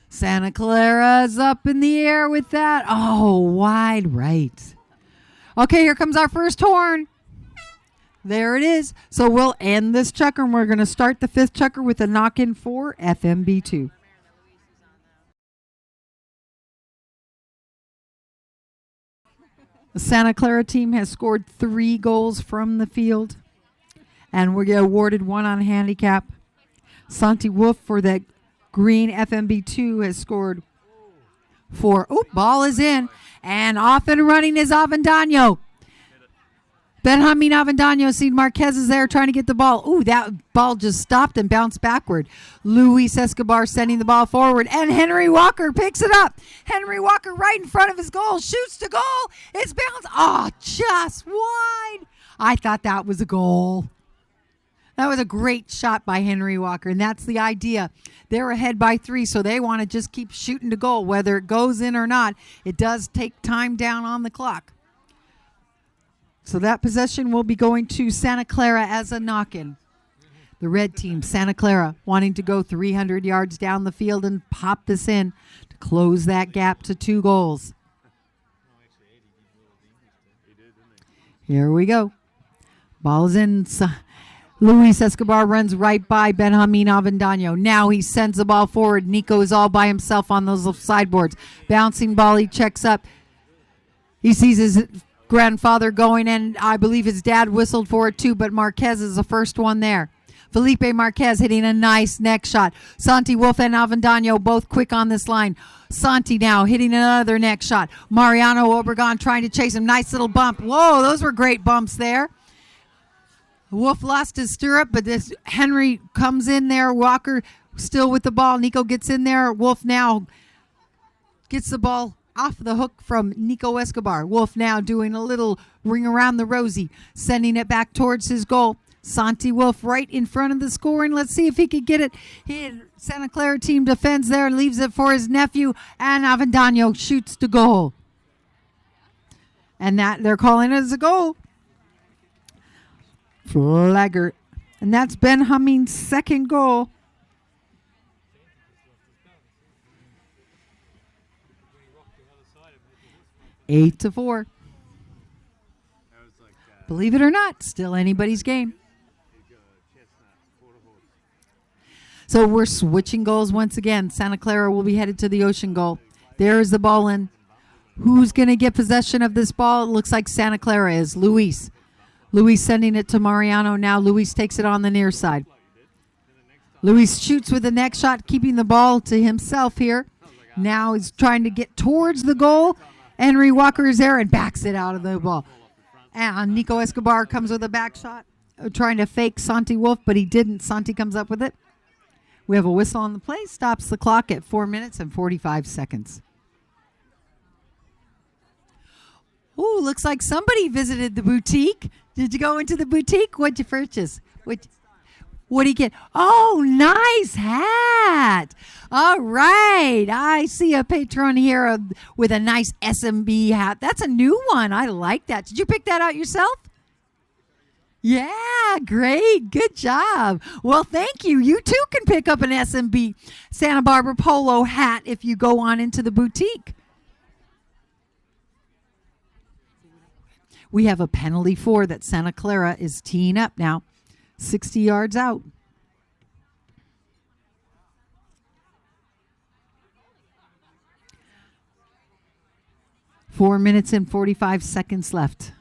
Santa Clara's up in the air with that. Oh, wide right. Okay, here comes our first horn. There it is. So we'll end this chukker, and we're going to start the fifth chukker with a knock-in for FMB2. The Santa Clara team has scored 3 goals from the field, and we're awarded 1 on handicap. Santi Wolf for that green FMB2 has scored 4. Oh, ball is in. And off and running is Avendano. Benjamin Avendano, seen Marquez is there trying to get the ball. Ooh, that ball just stopped and bounced backward. Luis Escobar sending the ball forward, and Henry Walker picks it up. Henry Walker right in front of his goal, shoots to goal. It's bounced. Oh, just wide. I thought that was a goal. That was a great shot by Henry Walker, and that's the idea. They're ahead by 3, so they want to just keep shooting to goal. Whether it goes in or not, it does take time down on the clock. So that possession will be going to Santa Clara as a knock-in. The red team, Santa Clara, wanting to go 300 yards down the field and pop this in to close that gap to 2 goals. Here we go. Ball's in. Luis Escobar runs right by Benjamin Avendano. Now he sends the ball forward. Nico is all by himself on those sideboards. Bouncing ball, he checks up. He sees his grandfather going, and I believe his dad whistled for it too, but Marquez is the first one there. Felipe Marquez hitting a nice neck shot. Santi Wolf and Avendano both quick on this line. Santi now hitting another neck shot. Mariano Obregon trying to chase him. Nice little bump. Whoa, those were great bumps there. Wolf lost his stirrup, but this Henry comes in there. Walker still with the ball. Nico gets in there. Wolf now gets the ball off the hook from Nico Escobar. Wolf now doing a little ring around the rosy, sending it back towards his goal. Santi Wolf right in front of the scoring. Let's see if he could get it. Santa Clara team defends there, leaves it for his nephew, and Avendano shoots to goal. And that they're calling it as a goal. Flagger. And that's Benjamin's second goal. Eight to 4. Believe it or not, still anybody's game. So we're switching goals once again. Santa Clara will be headed to the ocean goal. There is the ball in. Who's going to get possession of this ball? It looks like Santa Clara is. Luis. Luis sending it to Mariano. Now Luis takes it on the near side. Luis shoots with the next shot, keeping the ball to himself here. Now he's trying to get towards the goal. Henry Walker is there and backs it out of the ball. And Nico Escobar comes with a back shot, trying to fake Santi Wolf, but he didn't. Santi comes up with it. We have a whistle on the play. Stops the clock at 4 minutes and 45 seconds. Ooh, looks like somebody visited the boutique. Did you go into the boutique? What'd you purchase? What'd you get? Oh, nice hat. All right. I see a patron here with a nice SMB hat. That's a new one. I like that. Did you pick that out yourself? Yeah, great. Good job. Well, thank you. You too can pick up an SMB Santa Barbara polo hat if you go on into the boutique. We have a penalty 4 that Santa Clara is teeing up now, 60 yards out. Four minutes and 45 seconds left.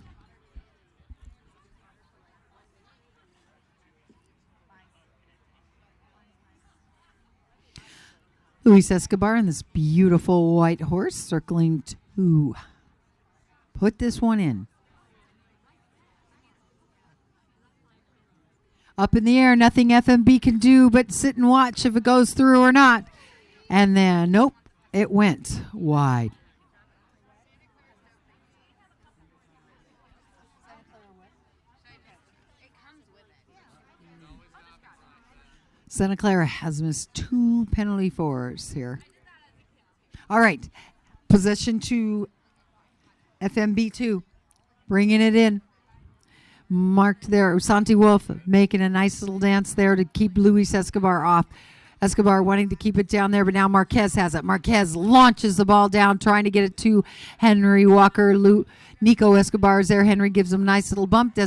Luis Escobar and this beautiful white horse circling to put this one in. Up in the air, nothing FMB can do but sit and watch if it goes through or not. And then, nope, it went wide. Santa Clara has missed 2 penalty 4s here. All right. Possession to FMB2. Bringing it in. Marked there. Santi Wolf making a nice little dance there to keep Luis Escobar off. Escobar wanting to keep it down there, but now Marquez has it. Marquez launches the ball down, trying to get it to Henry Walker. Nico Escobar is there. Henry gives him a nice little bump.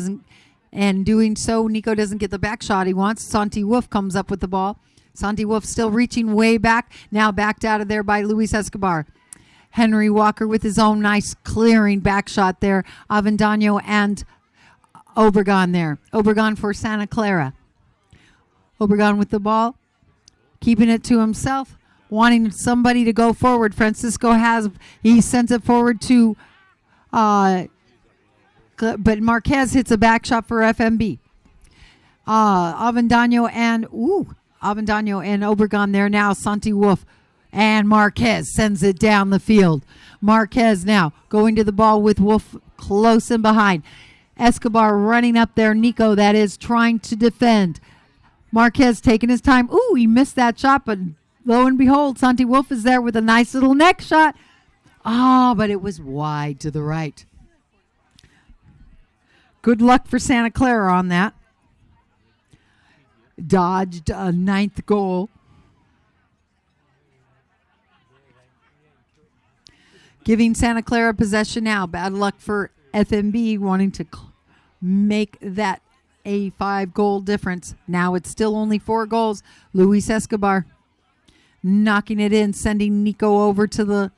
And doing so, Nico doesn't get the back shot he wants. Santi Wolf comes up with the ball. Santi Wolf still reaching way back. Now backed out of there by Luis Escobar. Henry Walker with his own nice clearing back shot there. Avendano and Obregon there. Obregon for Santa Clara. Obregon with the ball. Keeping it to himself. Wanting somebody to go forward. Francisco he sends it forward to but Marquez hits a back shot for FMB. Avendano and Obregon there now. Santi Wolf and Marquez sends it down the field. Marquez now going to the ball with Wolf close and behind. Escobar running up there. Nico, that is, trying to defend. Marquez taking his time. Ooh, he missed that shot, but lo and behold, Santi Wolf is there with a nice little neck shot. But it was wide to the right. Good luck for Santa Clara on that. Dodged a 9th goal. Giving Santa Clara possession now. Bad luck for FMB wanting to make that a 5-goal difference. Now it's still only 4 goals. Luis Escobar knocking it in, sending Nico over to the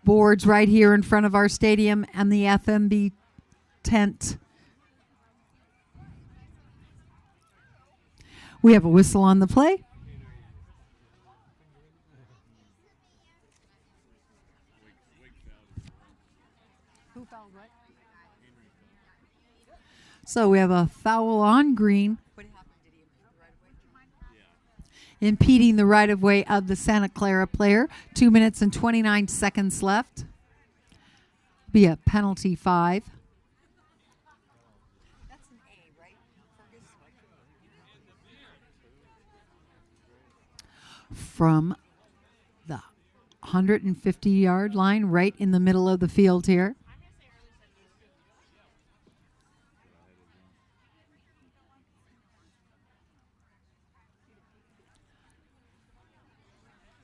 boards right here in front of our stadium and the FMB tent. We have a whistle on the play. Who fouled what? So we have a foul on green. What happened? Did he impede the right of way? Yeah. Impeding the right of way of the Santa Clara player. 2 minutes and 29 seconds left. Be a penalty 5. From the 150-yard line, right in the middle of the field here.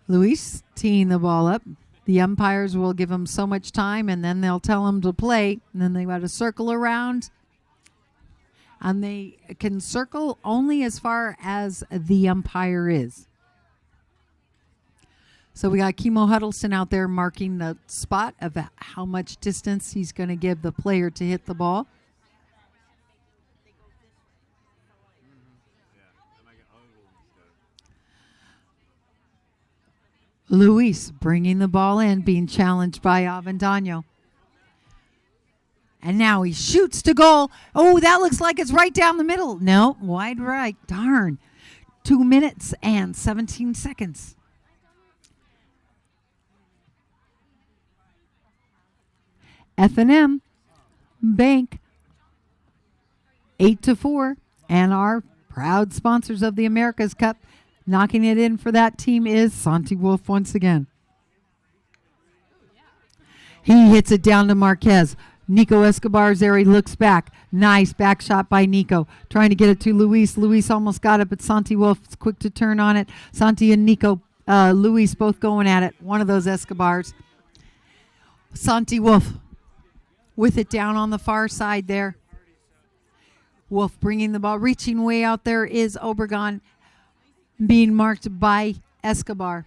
Luis teeing the ball up. The umpires will give him so much time, and then they'll tell him to play, and then they got to circle around. And they can circle only as far as the umpire is. So we got Kimo Huddleston out there marking the spot of how much distance he's going to give the player to hit the ball. Luis bringing the ball in, being challenged by Avendano. And now he shoots to goal. Oh, that looks like it's right down the middle. No, wide right. Darn. 2 minutes and 17 seconds. F&M Bank 8-4, and our proud sponsors of the America's Cup. Knocking it in for that team is Santi Wolf once again. He hits it down to Marquez. Nico Escobar's there. He looks back. Nice back shot by Nico. Trying to get it to Luis. Luis almost got it, but Santi Wolf is quick to turn on it. Santi and Nico, Luis both going at it. One of those Escobars. Santi Wolf with it down on the far side there. Wolf bringing the ball. Reaching way out there is Obregon, being marked by Escobar.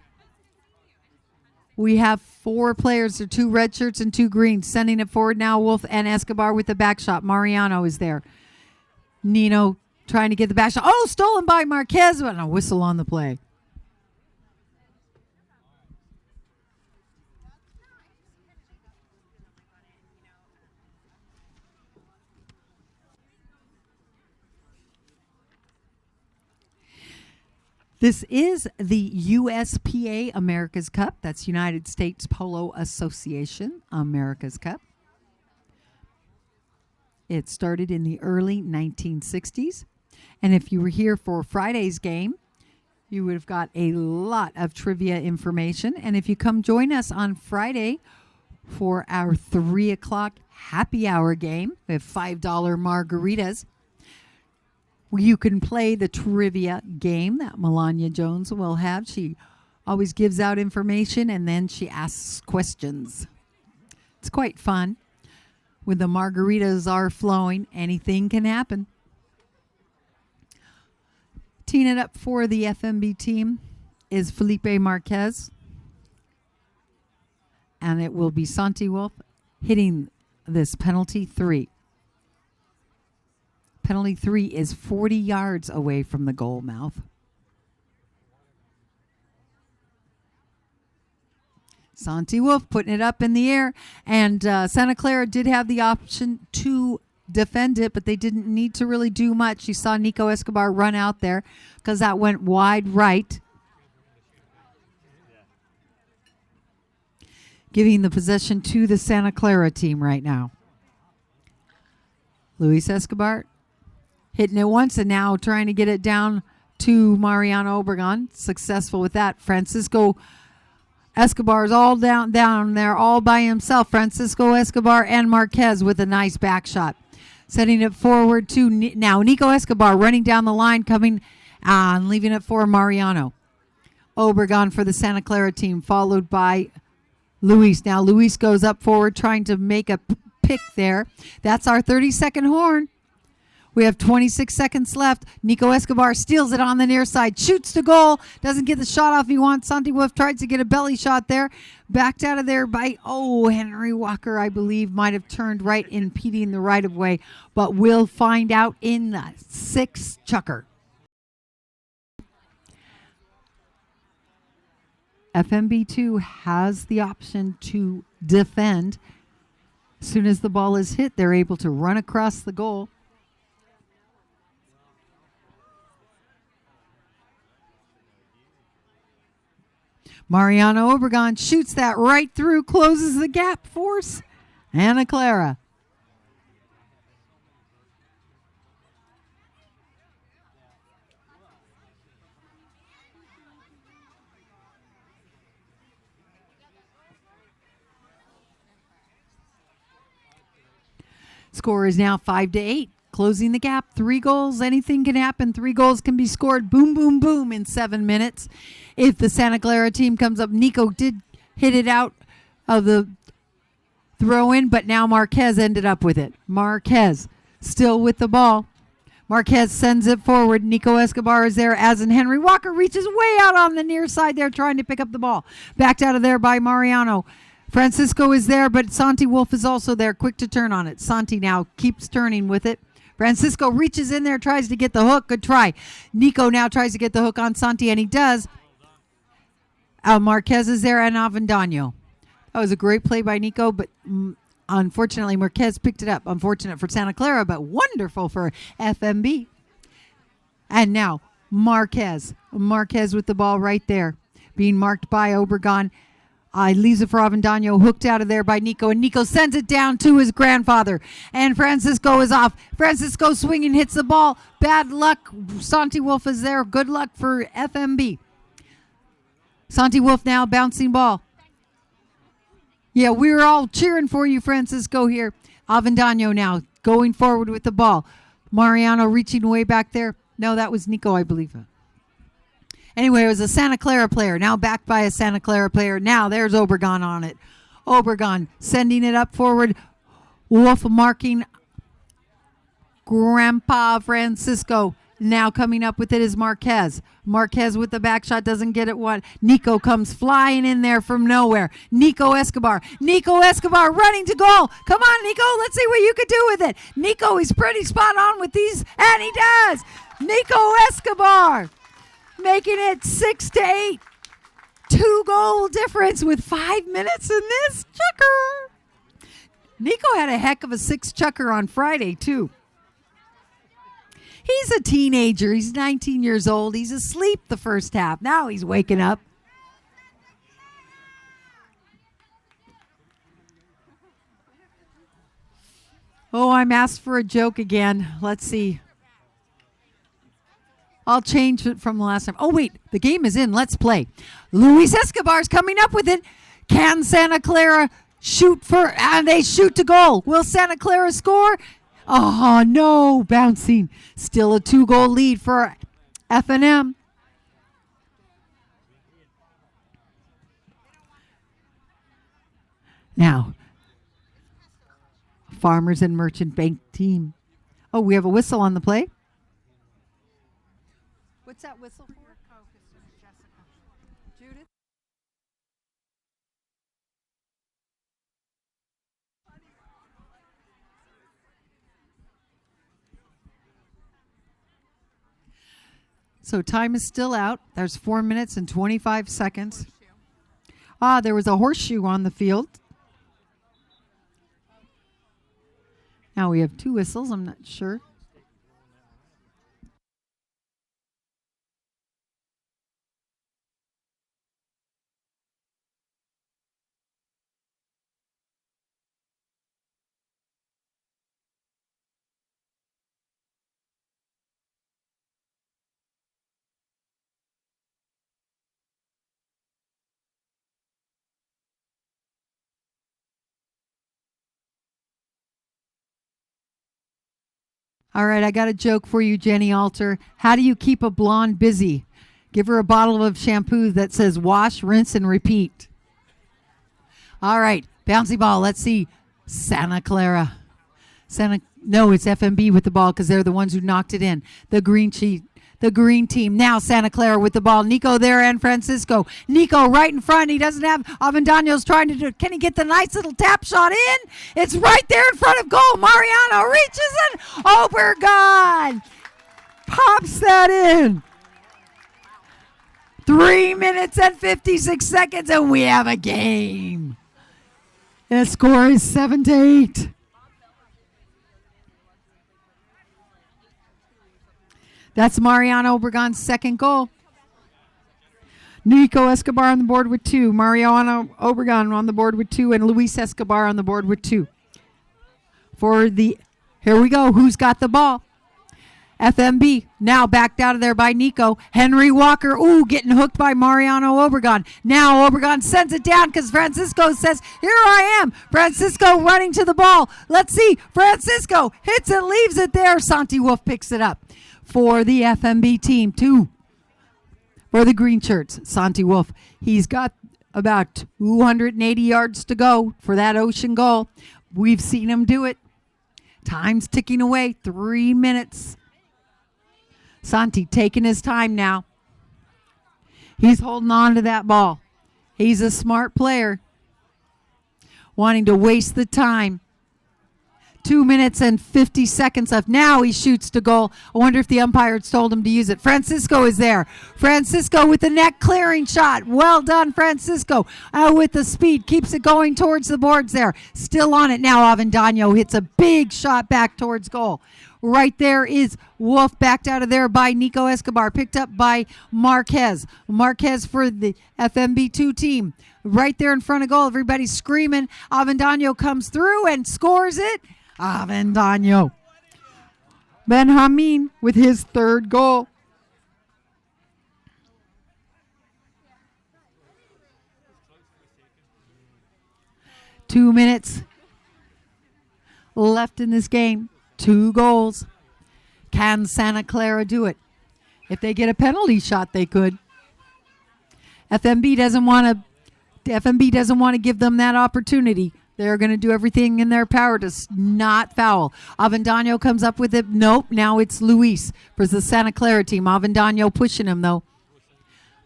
We have 4 players. There are 2 red shirts and 2 greens. Sending it forward now. Wolf and Escobar with the back shot. Mariano is there. Nino trying to get the back shot. Oh, stolen by Marquez. And a whistle on the play. This is the USPA America's Cup. That's United States Polo Association America's Cup. It started in the early 1960s. And if you were here for Friday's game, you would have got a lot of trivia information. And if you come join us on Friday for our 3 o'clock happy hour game, we have $5 margaritas. You can play the trivia game that Melania Jones will have. She always gives out information and then she asks questions. It's quite fun. When the margaritas are flowing, anything can happen. Teeing it up for the FMB team is Felipe Marquez. And it will be Santi Wolf hitting this penalty 3. Penalty 3 is 40 yards away from the goal mouth. Santi Wolf putting it up in the air. And Santa Clara did have the option to defend it, but they didn't need to really do much. You saw Nico Escobar run out there because that went wide right. Giving the possession to the Santa Clara team right now. Luis Escobar hitting it once and now trying to get it down to Mariano Obregon. Successful with that. Francisco Escobar is all down there all by himself. Francisco Escobar and Marquez with a nice back shot. Setting it forward to now Nico Escobar running down the line, coming and leaving it for Mariano. Obregon for the Santa Clara team, followed by Luis. Now Luis goes up forward trying to make a pick there. That's our 30-second horn. We have 26 seconds left. Nico Escobar steals it on the near side. Shoots to goal. Doesn't get the shot off he wants. Santi Wolf tries to get a belly shot there. Backed out of there by, Henry Walker, I believe, might have turned right, impeding the right of way. But we'll find out in the 6th chukker. FMB2 has the option to defend. As soon as the ball is hit, they're able to run across the goal. Mariano Obregon shoots that right through, closes the gap for Santa Clara. Score is now 5-8. Closing the gap, 3 goals, anything can happen. 3 goals can be scored, boom, boom, boom, in 7 minutes. If the Santa Clara team comes up, Nico did hit it out of the throw-in, but now Marquez ended up with it. Marquez still with the ball. Marquez sends it forward. Nico Escobar is there, as in Henry Walker reaches way out on the near side there trying to pick up the ball. Backed out of there by Mariano. Francisco is there, but Santi Wolf is also there, quick to turn on it. Santi now keeps turning with it. Francisco reaches in there, tries to get the hook. Good try. Nico now tries to get the hook on Santi, and he does. Marquez is there, and Avendano. That was a great play by Nico, but unfortunately, Marquez picked it up. Unfortunate for Santa Clara, but wonderful for FMB. And now, Marquez. Marquez with the ball right there, being marked by Obregon. Leaves it for Avendano, hooked out of there by Nico, and Nico sends it down to his grandfather. And Francisco is off. Francisco swinging, hits the ball. Bad luck. Santi Wolf is there. Good luck for FMB. Santi Wolf now bouncing ball. Yeah, we were all cheering for you, Francisco, here. Avendano now going forward with the ball. Mariano reaching way back there. No, that was Nico, I believe. Anyway, it was a Santa Clara player. Now backed by a Santa Clara player. Now there's Obregon on it. Obregon sending it up forward. Wolf marking Grandpa Francisco. Now coming up with it is Marquez. Marquez with the back shot doesn't get it. What? Nico comes flying in there from nowhere. Nico Escobar. Nico Escobar running to goal. Come on, Nico. Let's see what you could do with it. Nico, he's pretty spot on with these, and he does. Nico Escobar making it 6-8. 2-goal difference with 5 minutes in this chucker. Nico had a heck of a 6 chucker on Friday, too. He's a teenager. He's 19 years old. He's asleep the first half. Now he's waking up. Oh, I'm asked for a joke again. Let's see. I'll change it from the last time. Oh, wait. The game is in. Let's play. Luis Escobar's coming up with it. Can Santa Clara shoot for... And they shoot to goal. Will Santa Clara score? Oh, no. Bouncing. Still a 2-goal lead for F&M. Now, Farmers and Merchant Bank team. Oh, we have a whistle on the play. What's that whistle for? Judith? So time is still out. There's 4 minutes and 25 seconds. There was a horseshoe on the field. Now we have 2 whistles. I'm not sure. All right, I got a joke for you, Jenny Alter. How do you keep a blonde busy? Give her a bottle of shampoo that says wash, rinse, and repeat. All right, bouncy ball. Let's see. Santa Clara. No, it's FMB with the ball because they're the ones who knocked it in. The green team. Now Santa Clara with the ball. Nico there and Francisco. Nico right in front. He doesn't have... Avendano's trying to do... Can he get the nice little tap shot in? It's right there in front of goal. Mariano reaches in. Obregon pops that in. 3 minutes and 56 seconds and we have a game. The score is 7-8. That's Mariano Obregon's second goal. Nico Escobar on the board with 2. Mariano Obregon on the board with 2. And Luis Escobar on the board with 2. Here we go. Who's got the ball? FMB. Now backed out of there by Nico. Henry Walker. Ooh, getting hooked by Mariano Obregon. Now Obregon sends it down because Francisco says, here I am. Francisco running to the ball. Let's see. Francisco hits it, leaves it there. Santi Wolf picks it up for the FMB team. 2 for the green shirts. Santi Wolf. He's got about 280 yards to go for that ocean goal. We've seen him do it. Time's ticking away. 3 minutes. Santi taking his time now. He's holding on to that ball. He's a smart player. Wanting to waste the time. 2 minutes and 50 seconds left. Now he shoots to goal. I wonder if the umpires told him to use it. Francisco is there. Francisco with the net clearing shot. Well done, Francisco. With the speed. Keeps it going towards the boards there. Still on it now. Avendano hits a big shot back towards goal. Right there is Wolf, backed out of there by Nico Escobar. Picked up by Marquez. Marquez for the FMB2 team. Right there in front of goal. Everybody's screaming. Avendano comes through and scores it. Avendano. Benjamin with his 3rd goal. Two minutes left in this game. 2 goals. Can Santa Clara do it? If they get a penalty shot, they could. FMB doesn't want to give them that opportunity. They're going to do everything in their power to not foul. Avendano comes up with it. Nope. Now it's Luis for the Santa Clara team. Avendano pushing him, though.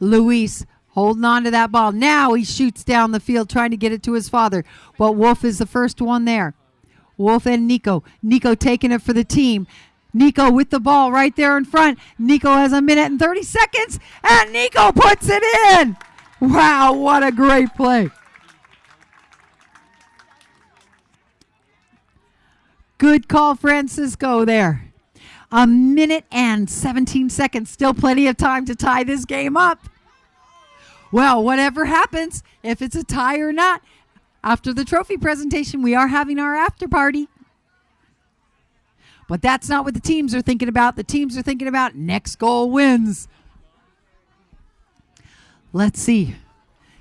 Luis holding on to that ball. Now he shoots down the field trying to get it to his father. But Wolf is the first one there. Wolf and Nico. Nico taking it for the team. Nico with the ball right there in front. Nico has 1 minute and 30 seconds. And Nico puts it in. Wow, what a great play. Good call, Francisco, there. 1 minute and 17 seconds. Still plenty of time to tie this game up. Well, whatever happens, if it's a tie or not, after the trophy presentation, we are having our after party. But that's not what the teams are thinking about. The teams are thinking about next goal wins. Let's see.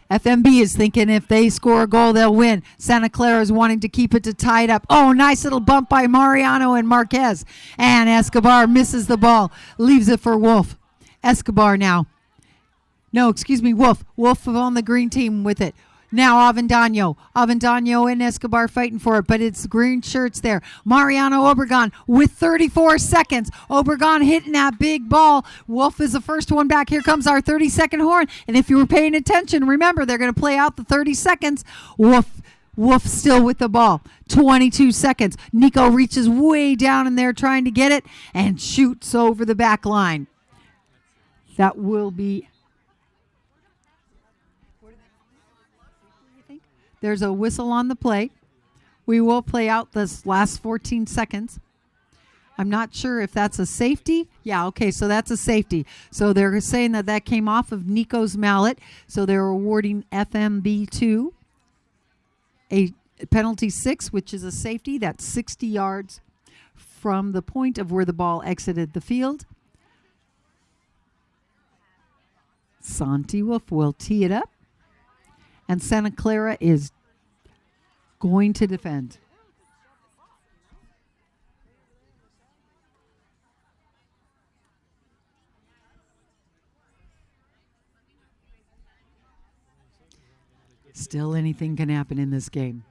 FMB is thinking if they score a goal, they'll win. Santa Clara is wanting to keep it to tie it up. Oh, nice little bump by Mariano and Marquez. And Escobar misses the ball. Leaves it for Wolf. Escobar now. No, excuse me, Wolf. Wolf on the green team with it. Now Avendano. Avendano and Escobar fighting for it, but it's green shirts there. Mariano Obregon with 34 seconds. Obregon hitting that big ball. Wolf is the first one back. Here comes our 30-second horn. And if you were paying attention, remember, they're going to play out the 30 seconds. Wolf still with the ball. 22 seconds. Nico reaches way down in there trying to get it and shoots over the back line. That will be... There's a whistle on the play. We will play out this last 14 seconds. I'm not sure if that's a safety. Yeah, okay, so that's a safety. So they're saying that came off of Nico's mallet. So they're awarding FMB2 a penalty 6, which is a safety. That's 60 yards from the point of where the ball exited the field. Santi Wolf will tee it up. And Santa Clara is going to defend. Still anything can happen in this game.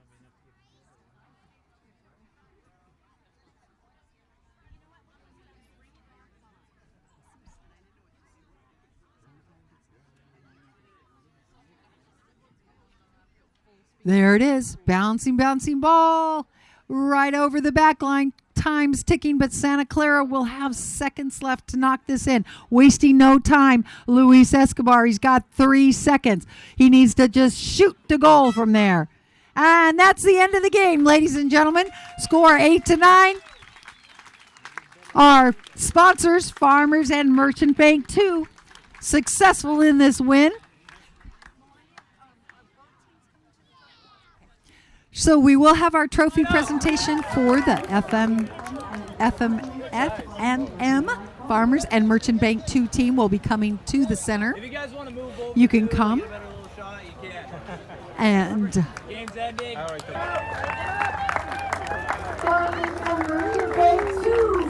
There it is. Bouncing ball. Right over the back line. Time's ticking, but Santa Clara will have seconds left to knock this in. Wasting no time. Luis Escobar, he's got 3 seconds. He needs to just shoot the goal from there. And that's the end of the game, ladies and gentlemen. Score 8-9. Our sponsors, Farmers and Merchant Bank 2, successful in this win. So we will have our trophy presentation for the F&M Farmers and Merchant Bank 2 team will be coming to the center. If you guys want to move over, you can come. give it a little shot, you can. And Game's ending. All right. Farmers and Merchant Bank 2.